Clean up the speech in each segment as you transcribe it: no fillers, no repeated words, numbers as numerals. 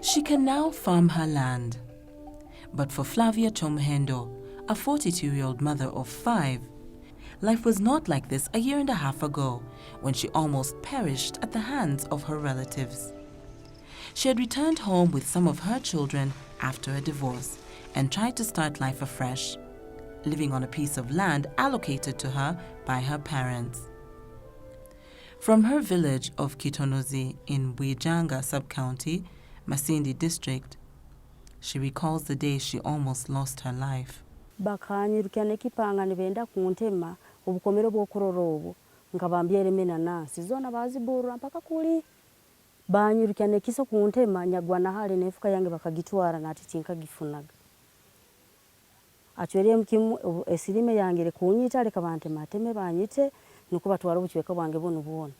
She can now farm her land. But for Flavia Chomhendo, a 42-year-old mother of 5, life was not like this a year and a half ago when she almost perished at the hands of her relatives. She had returned home with some of her children after a divorce and tried to start life afresh, living on a piece of land allocated to her by her parents. From her village of Kitonozi in Bwijanga sub-county, Masindi district, she recalls the day she almost lost her life. Bakanyirukya nekipanga nibenda kuntema obukomero bw'okurora obwo nga bambyereme enanansi zona baziburura mpaka kuli banyirukya nekiso kuntema nyagwa na hali nefuka yange bakagitwara nati tinkagifunaga achwere mkimu esirime yange kunyita leka bantemateme banyite nuko batwara obuchweka bwange bono bwona.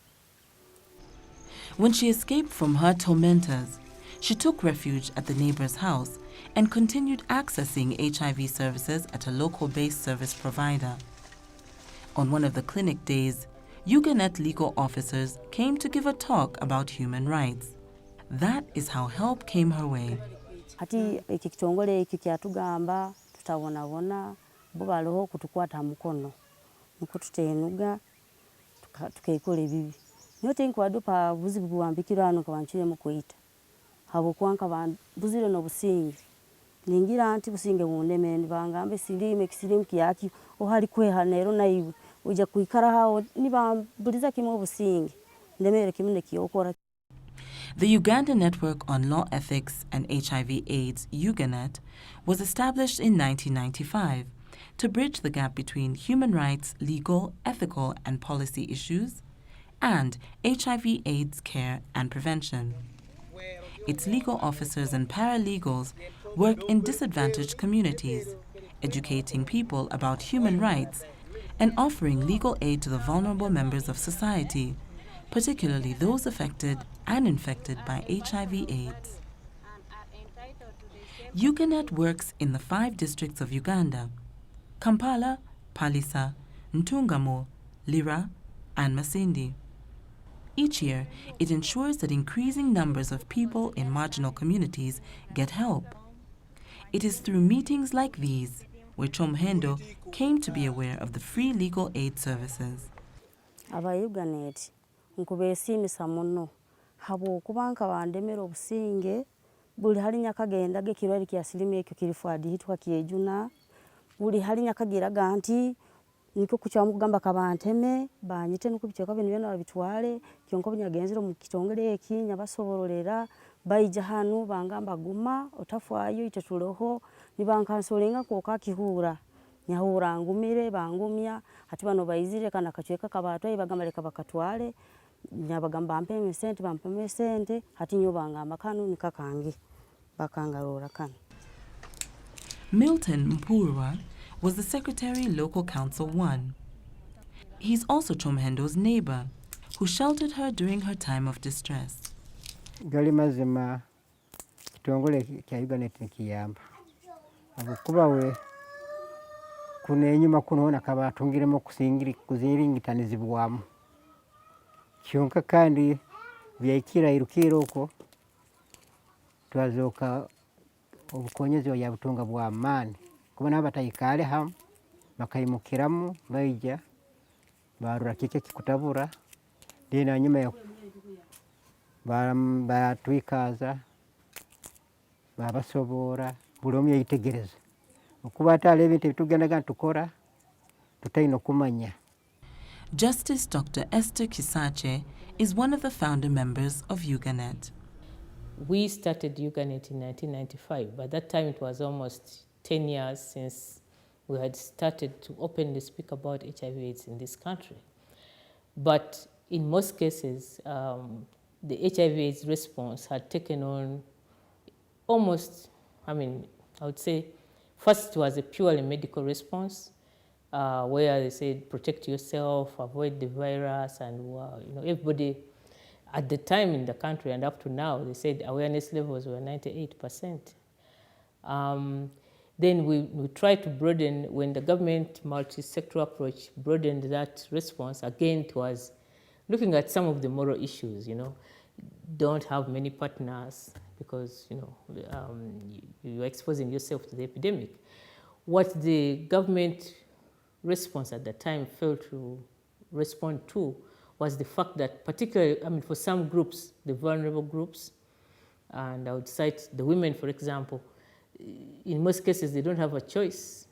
When she escaped from her tormentors, she took refuge at the neighbor's house and continued accessing HIV services at a local-based service provider. On one of the clinic days, UGANET legal officers came to give a talk about human rights. That is how help came her way. Hati ekitongole kyatugamba tutawonabona bo baliho kutukwata mukono nuko tutenuga tukeikola ebibi nyote nkwadupa buzibu bwambikirano kabanchire mu kuita habo kwanka buzire no busingi ningira anti businge bundemeni bangambe silime kisilimu kiyaki ohali kweha nero naibu uja kuikara hao nibambuliza kimwe busingi ndemere kimune kiyokora. The Uganda Network on Law Ethics and HIV/AIDS, UGANET, was established in 1995 to bridge the gap between human rights, legal, ethical, and policy issues, and HIV/AIDS care and prevention. Its legal officers and paralegals work in disadvantaged communities, educating people about human rights and offering legal aid to the vulnerable members of society, particularly those affected and infected by HIV/AIDS. UGANET works in the 5 districts of Uganda: Kampala, Palisa, Ntungamo, Lira, and Masindi. Each year, it ensures that increasing numbers of people in marginal communities get help. It is through meetings like these where Chomhendo came to be aware of the free legal aid services. Aba UGANET nkubesimisa muno habo kubanka bandemera obusinge buli hali nyakagenda gekirwali kyasirime ekyo kirifwadi hitwa kiejuna buli hali nyakagira ganti niko kuchamu kugamba kabanteme banyite nuko bicyoka bintu byana babitwale kyonko bunyagenzero mu kitongere eki nyabasobororera bayija hanu bangamba guma otafwayo itetuloho nibankansolenga koka kihura nyahura ngumire bangumya hati bano bayizire kana kachweka kabatwaye bagamba leka bakatwale nyabagamba mpeme sente hati nyo bangamba kanu nikakangi bakangarora kana. Milton Mpurwa was the Secretary Local Council 1. He's also Chomhendo's neighbor, who sheltered her during her time of distress. Gali mazima kitongole kya UGANET nikiyamba abukuba we kuna enyuma kunoona kabatungiremo kuziringitanizibuwamu kyonka kandi byayikira irukiro uko twazoka obukonyezi ya butunga bwa amani kuba nabatayikale ham bakayimukiramu bayija barura kike kikutabura dina nyuma ya batwikaza babasobora bulomye yitegereza okuba atale ebintu tugendaga tukora tutayino kumanya. Justice Dr. Esther Kisache is one of the founder members of UGANET. We started UGANET in 1995. By that time, it was almost 10 years since we had started to openly speak about HIV/AIDS in this country. But in most cases, the HIV/AIDS response had taken on almost, I would say, first it was a purely medical response, where they said protect yourself, avoid the virus, and everybody at the time in the country and up to now, they said awareness levels were 98%. Then we tried to broaden, when the government multi-sector approach broadened that response, again it was looking at some of the moral issues, don't have many partners, because you're exposing yourself to the epidemic. What the government response at the time failed to respond to was the fact that particularly, for some groups, the vulnerable groups, and I would cite the women, for example, in most cases, they don't have a choice.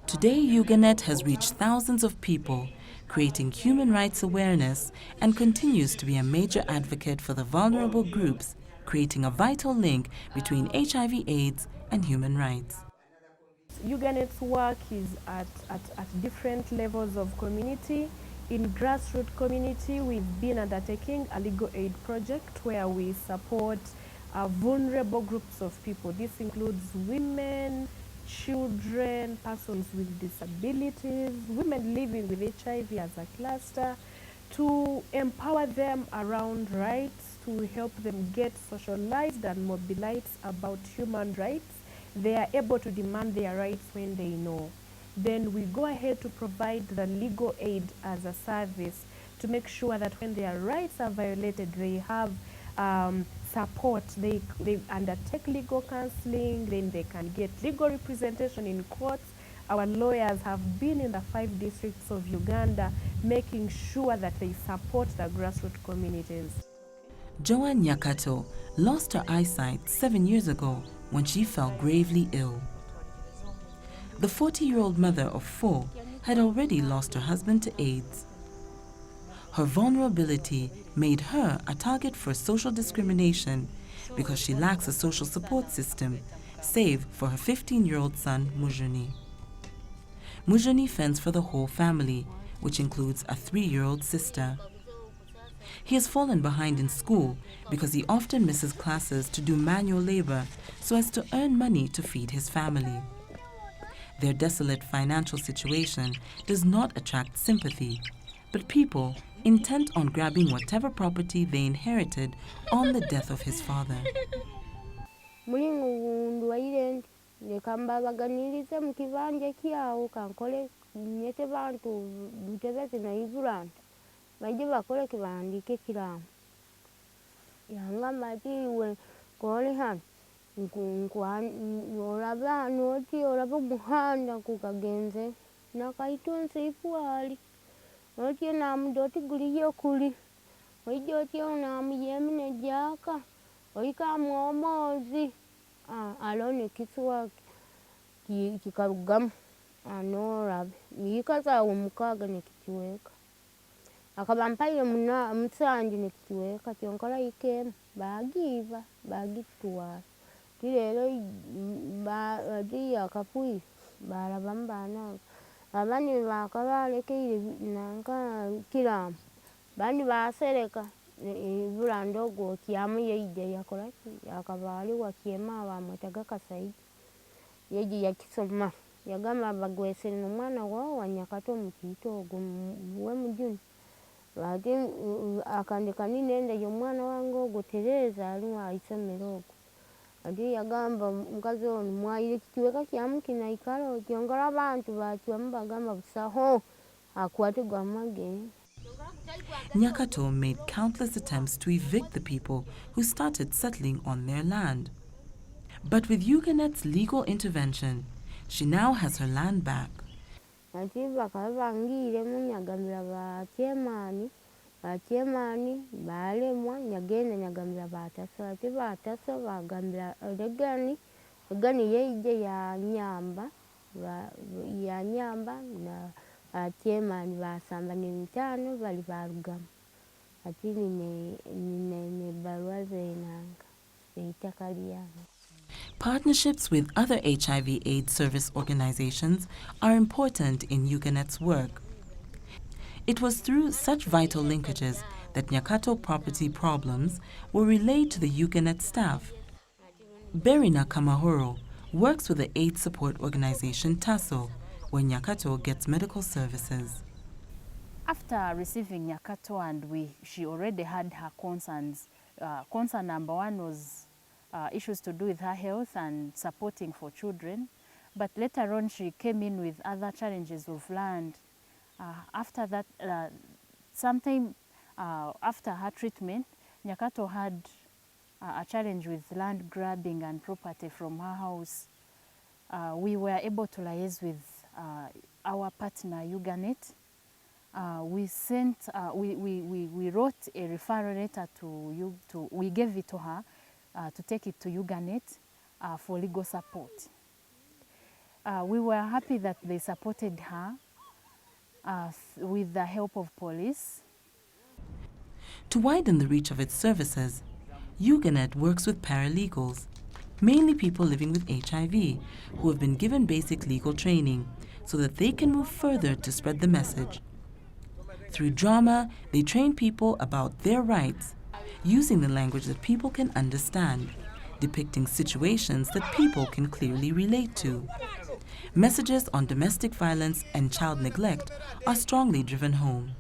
Today, UGANET has reached thousands of people, creating human rights awareness, and continues to be a major advocate for the vulnerable groups, creating a vital link between HIV/AIDS and human rights. UGANET's work is at different levels of community. In grassroots community, we've been undertaking a legal aid project where we support vulnerable groups of people. This includes women, children, persons with disabilities, women living with HIV as a cluster, to empower them around rights, to help them get socialized and mobilized about human rights. They are able to demand their rights when they know. Then we go ahead to provide the legal aid as a service to make sure that when their rights are violated, they have support. They undertake legal counseling, then they can get legal representation in courts. Our lawyers have been in the 5 districts of Uganda making sure that they support the grassroots communities. Joanne Nyakato lost her eyesight 7 years ago when she fell gravely ill. The 40-year-old mother of 4 had already lost her husband to AIDS. Her vulnerability made her a target for social discrimination because she lacks a social support system, save for her 15-year-old son, Mujuni. Mujuni fends for the whole family, which includes a 3-year-old sister. He has fallen behind in school because he often misses classes to do manual labor so as to earn money to feed his family. Their desolate financial situation does not attract sympathy, but people intent on grabbing whatever property they inherited on the death of his father. Akabampaire musanji nekikiweka kyonkala ikemu bagiva bagitwala kirero badi akapui balabamu bana abandi bakabalekere nanka kiramu bandi basereka ibula ndogo kiamu yeije yakolaki yakabaliwa kiema bamwetaga Kasaidi yeje yakisoma yagamba bagwesere n'umwana wao wa Nyakato mu Kitogo we mujuni bati akandika ninende y'omwana wange ogwo Tereza aliwa aisomero ogwo adi yagamba mukazi ono mwaire kikiweka kyamu kinaikalo kyongala abantu bakiwamu bagamba busaho akwate gwamage. Nyakato made countless attempts to evict the people who started settling on their land. But with UGANET's legal intervention, she now has her land back. Ati bakabangire munyagambira bachemani balemwa nyagenda nyagambira bataso ati bataso bagambira egani yeije ya nyamba na bachemani basamba n'emitano bali barugama ati nine barua zenanga eitaka lyange. Partnerships with other HIV/AIDS service organizations are important in UGANET's work. It was through such vital linkages that Nyakato property problems were relayed to the UGANET staff. Berina Kamahoro works with the AIDS support organization TASO, where Nyakato gets medical services. After receiving Nyakato and she already had her concerns. Concern number 1 was issues to do with her health and supporting for children. But later on, she came in with other challenges of land. After that, sometime after her treatment, Nyakato had a challenge with land grabbing and property from her house, we were able to liaise with our partner UGANET. We wrote a referral letter we gave it to her to take it to UGANET for legal support. We were happy that they supported her with the help of police. To widen the reach of its services, UGANET works with paralegals, mainly people living with HIV, who have been given basic legal training so that they can move further to spread the message. Through drama, they train people about their rights, using the language that people can understand, depicting situations that people can clearly relate to. Messages on domestic violence and child neglect are strongly driven home.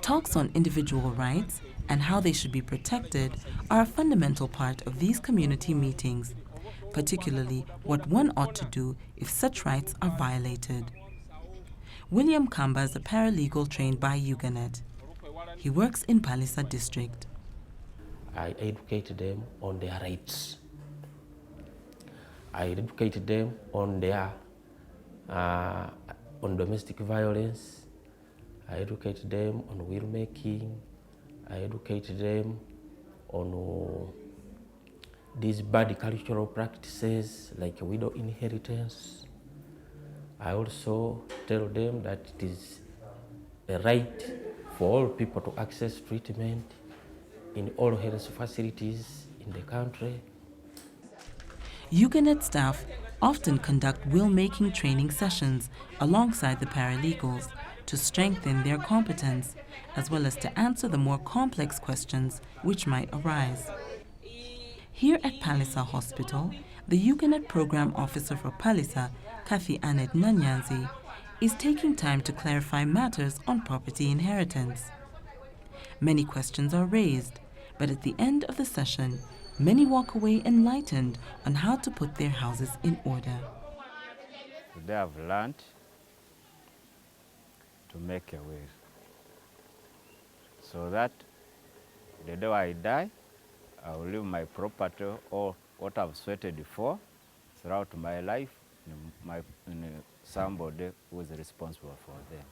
Talks on individual rights and how they should be protected are a fundamental part of these community meetings, particularly what one ought to do if such rights are violated. William Kamba is a paralegal trained by UGANET. He works in Palisa district. I educated them on their rights. I educated them on their on domestic violence. I educated them on will making. I educated them on these bad cultural practices like widow inheritance. I also tell them that it is a right for all people to access treatment in all health facilities in the country. UGANET staff often conduct will-making training sessions alongside the paralegals to strengthen their competence, as well as to answer the more complex questions which might arise. Here at Palisa Hospital, the UGANET Program Officer for Palisa, Kathy Annette Nanyanzi, is taking time to clarify matters on property inheritance. Many questions are raised, but at the end of the session, many walk away enlightened on how to put their houses in order. Today I've learned to make a will, so that the day I die, I will leave my property or what I've sweated for throughout my life in somebody who is responsible for them.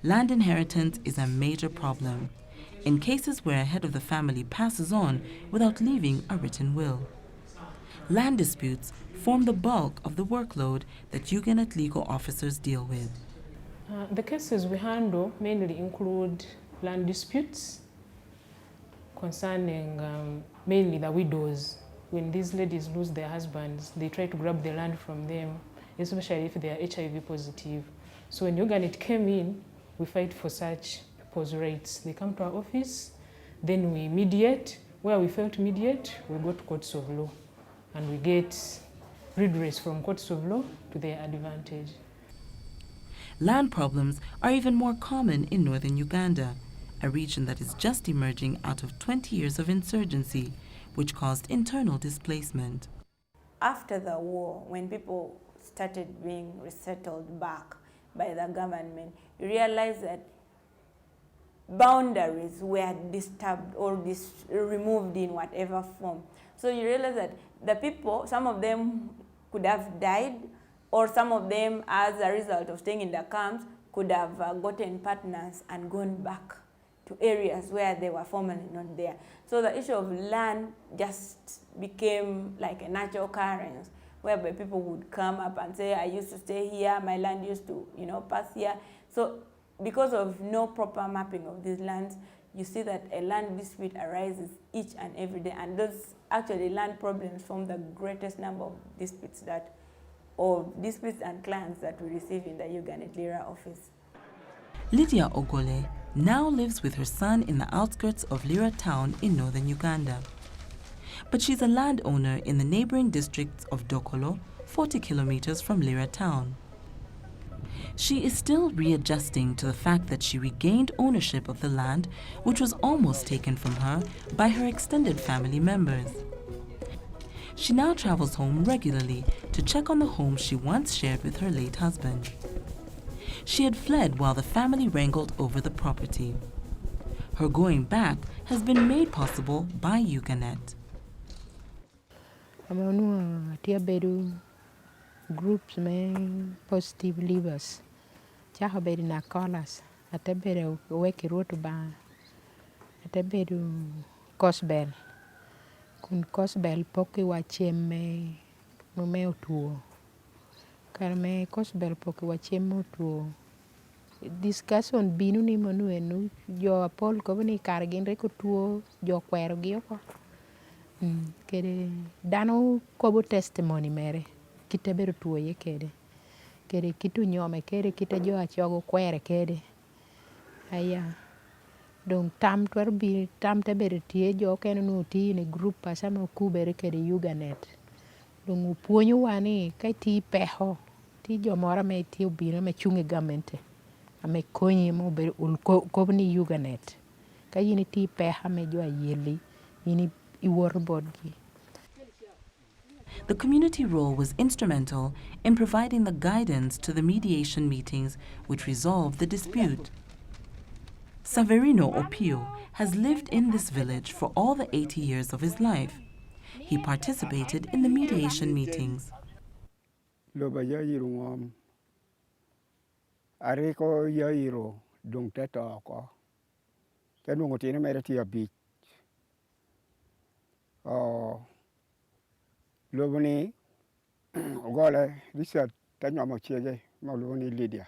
Land inheritance is a major problem in cases where a head of the family passes on without leaving a written will. Land disputes form the bulk of the workload that UGANET legal officers deal with. The cases we handle mainly include land disputes concerning mainly the widows. When these ladies lose their husbands, they try to grab the land from them, especially if they are HIV positive. So when UGANET came in, we fight for such people's rights. They come to our office, then we mediate. Where we fail to mediate, we go to courts of law, and we get redress from courts of law to their advantage. Land problems are even more common in northern Uganda, a region that is just emerging out of 20 years of insurgency, which caused internal displacement. After the war, when people started being resettled back by the government, you realize that boundaries were disturbed or removed in whatever form. So you realize that the people, some of them could have died, or some of them, as a result of staying in the camps, could have gotten partners and gone back to areas where they were formerly not there. So the issue of land just became like a natural occurrence, whereby people would come up and say, I used to stay here, my land used to, pass here. So because of no proper mapping of these lands, you see that a land dispute arises each and every day, and those actually land problems form the greatest number of disputes and claims that we receive in the UGANET Lira office. Lydia Ogole now lives with her son in the outskirts of Lira town in northern Uganda. But she's a landowner in the neighboring districts of Dokolo, 40 kilometers from Lira town. She is still readjusting to the fact that she regained ownership of the land, which was almost taken from her by her extended family members. She now travels home regularly to check on the home she once shared with her late husband. She had fled while the family wrangled over the property. Her going back has been made possible by UGANET. Groups में positive livers. Chaho beri na colas. Ate beri weki rotu ba. Ate beri cosbel. Kun cosbel poki wacheme mume utuo. Karme cosbel poki wacheme utuo. Discussion binu ni manu enu jo apol ko ni kargin reko tuo jo kwero gi oko. Kede dano kobo testimony mere. Kita beru tuo ye kede. Kede kitu nyome kede kita jo achogo kwere kede. Aya. Dong tam twar bi tam te beru tie jo kene no ti ne group pasama kubere kede UGANET. Dong upuonyo wani kai ti peho. Ti jo mora me ti ubino me chunge gamente. Ame konyi mo beru kobni UGANET. Kai yini ti peha me jo ayeli. Yini iwor bodgi. The community role was instrumental in providing the guidance to the mediation meetings which resolved the dispute. Saverino Opio has lived in this village for all the 80 years of his life. He participated in the mediation meetings. Ariko yairo dung teto ko. Tenungo tine mere tia beach. Loboni gole disa tanyo mo chiege mo loboni Lydia.